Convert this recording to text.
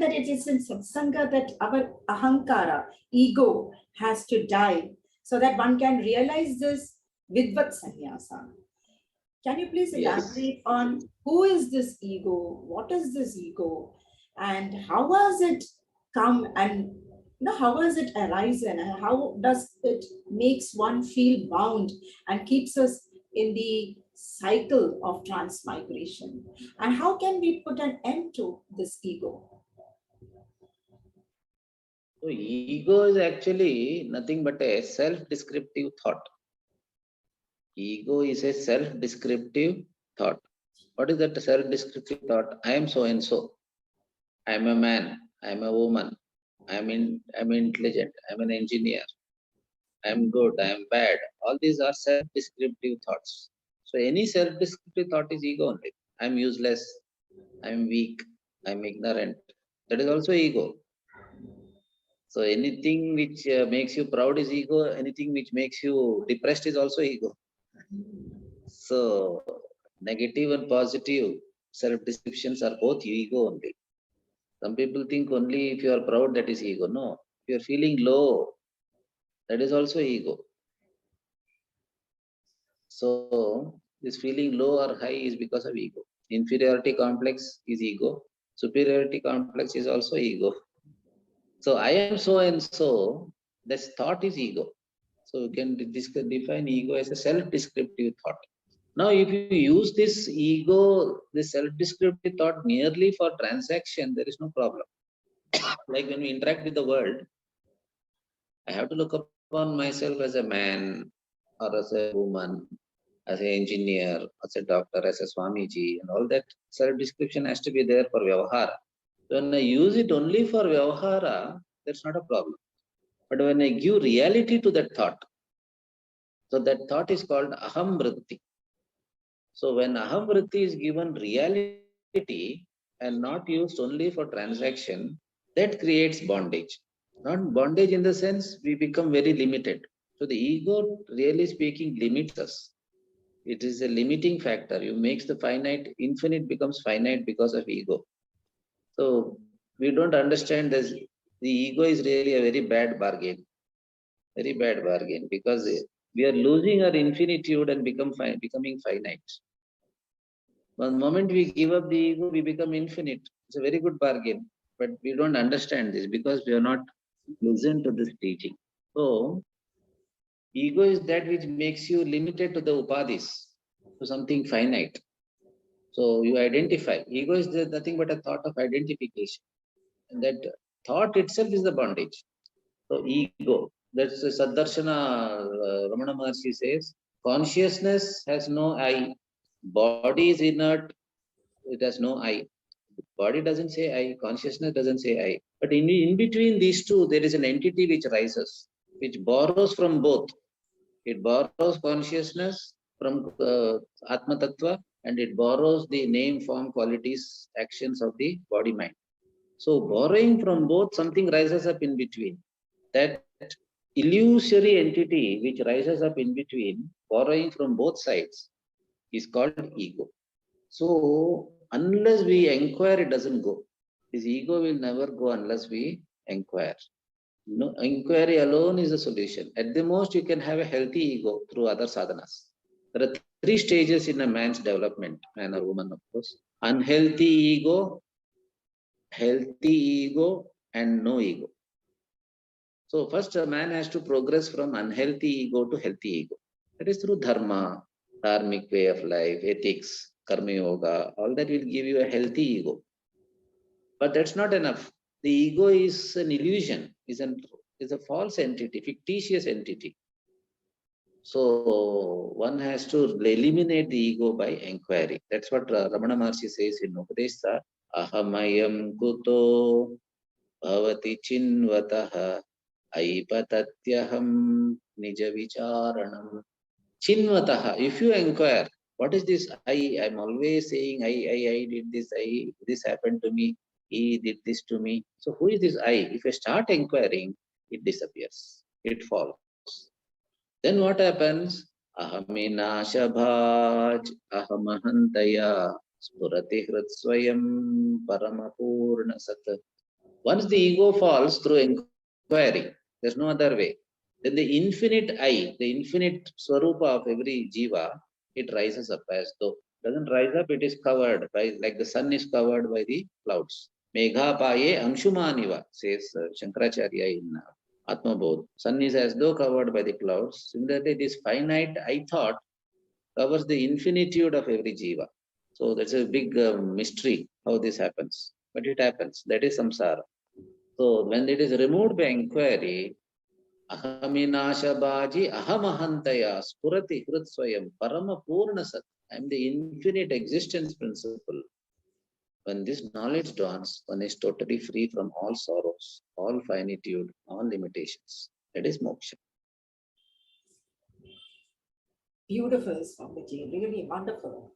that it is in satsanga that our ahankara, ego, has to die so that one can realize this vidvat sannyasa. Can you please elaborate on who is this ego? What is this ego? And how has it come, and how has it arisen, and how does it makes one feel bound and keeps us in the cycle of transmigration? And how can we put an end to this ego? So ego is actually nothing but a self-descriptive thought. Ego is a self-descriptive thought. What is that self-descriptive thought? I am so and so. I am a man. I am a woman. I am intelligent. I am an engineer. I am good. I am bad. All these are self-descriptive thoughts. So any self-descriptive thought is ego only. I am useless. I am weak. I am ignorant. That is also ego. So anything which makes you proud is ego. Anything which makes you depressed is also ego. So negative and positive self-descriptions are both ego only. Some people think only if you are proud, that is ego. No, if you are feeling low, that is also ego. So this feeling low or high is because of ego. Inferiority complex is ego. Superiority complex is also ego. So I am so and so, this thought is ego. So you can define ego as a self-descriptive thought. Now, if you use this ego, this self-descriptive thought merely for transaction, there is no problem. Like when we interact with the world, I have to look upon myself as a man or as a woman, as an engineer, as a doctor, as a Swamiji, and all that self-description has to be there for Vyavahara. When I use it only for Vyavahara, that's not a problem. But when I give reality to that thought, so that thought is called aham vritti. So when aham vritti is given reality and not used only for transaction, that creates bondage. Not bondage in the sense we become very limited. So the ego, really speaking, limits us. It is a limiting factor. It makes the finite, infinite becomes finite because of ego. So we don't understand this. The ego is really a very bad bargain. Very bad bargain, because we are losing our infinitude and becoming finite. One moment we give up the ego, we become infinite. It's a very good bargain, but we don't understand this because we are not listened to this teaching. So ego is that which makes you limited to the upadhis, to something finite. So you identify. Ego is nothing but a thought of identification. And that thought itself is the bondage. So ego, that's Saddarshana Ramana Maharshi says, consciousness has no I. Body is inert, it has no I. Body doesn't say I, consciousness doesn't say I. But in between these two, there is an entity which rises, which borrows from both. It borrows consciousness from Atma Tattva, and it borrows the name, form, qualities, actions of the body mind. So borrowing from both, something rises up in between. That illusory entity which rises up in between, borrowing from both sides, is called ego. So unless we inquire, it doesn't go. This ego will never go unless we inquire. No, inquiry alone is the solution. At the most, you can have a healthy ego through other sadhanas. There are 3 stages in a man's development, man or woman, of course. Unhealthy ego, healthy ego, and no ego. So first, a man has to progress from unhealthy ego to healthy ego. That is through dharma, dharmic way of life, ethics, karma yoga. All that will give you a healthy ego. But that's not enough. The ego is an illusion, is a false entity, fictitious entity. So one has to eliminate the ego by inquiry. That's what Ramana Maharshi says in Upadesha. Ahamayam kuto bhavati chinvataha aipatatyaham nija vicharanam. Chinvataha, if you inquire, what is this I? I'm always saying I did this, this happened to me, he did this to me. So who is this I? If I start inquiring, it disappears, it falls. Then what happens? Ahaminashabhaj ahamahantaya spurati hrit swayam paramapurna sat. Once the ego falls through inquiry, there's no other way. Then the infinite I, the infinite swarupa of every jiva, it rises up as though. Doesn't rise up, it is covered by, like the sun is covered by the clouds. Megha paye amshumaniva, says Shankaracharya in Atma Bodh. Sun is as though covered by the clouds. Similarly, this finite I thought covers the infinitude of every jiva. So that's a big mystery how this happens. But it happens. That is samsara. So when it is removed by inquiry, ahaminashabaji ahamahantaya spurati hrutsvayam parama purna sat. I am the infinite existence principle. When this knowledge dawns, one is totally free from all sorrows, all finitude, all limitations. That is moksha. Beautiful, Swamiji, really wonderful.